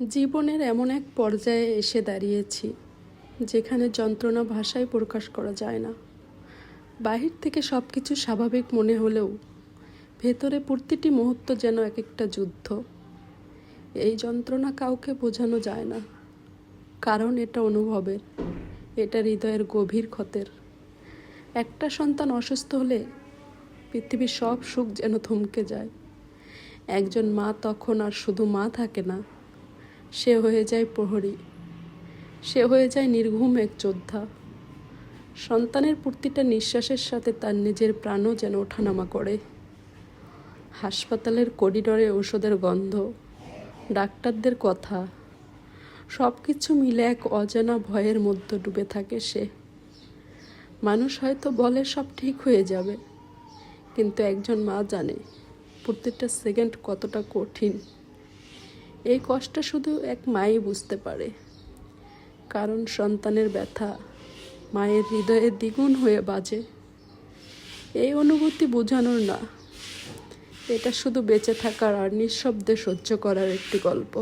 জীবনের এমন এক পর্যায়ে এসে দাঁড়িয়েছি যেখানে যন্ত্রণা ভাষায় প্রকাশ করা যায় না। বাহির থেকে সব কিছু স্বাভাবিক মনে হলেও ভেতরে প্রতিটি মুহূর্ত যেন এক একটা যুদ্ধ। এই যন্ত্রণা কাউকে বোঝানো যায় না, কারণ এটা অনুভবের, এটা হৃদয়ের গভীর ক্ষতের। একটা সন্তান অসুস্থ হলে পৃথিবীর সব সুখ যেন থমকে যায়। একজন মা তখন আর শুধু মা থাকে না, সে হয়ে যায় প্রহরী, সে হয়ে যায় নির্ঘুম এক যোদ্ধা। সন্তানের প্রতিটা নিঃশ্বাসের সাথে তার নিজের প্রাণও যেন ওঠানামা করে। হাসপাতালের করিডোরে ওষুধের গন্ধ, ডাক্তারদের কথা, সব কিছু মিলে এক অজানা ভয়ের মধ্যে ডুবে থাকে সে। মানুষ হয়তো বলে সব ঠিক হয়ে যাবে, কিন্তু একজন মা জানে প্রত্যেকটা সেকেন্ড কতটা কঠিন। এই কষ্ট শুধু এক মাই বুঝতে পারে, কারণ সন্তানের ব্যথা মায়ের হৃদয়ে দ্বিগুণ হয়ে বাজে। এই অনুভূতি বোঝানোর না, এটা শুধু বেঁচে থাকার আর নিঃশব্দে সহ্য করার একটি গল্প।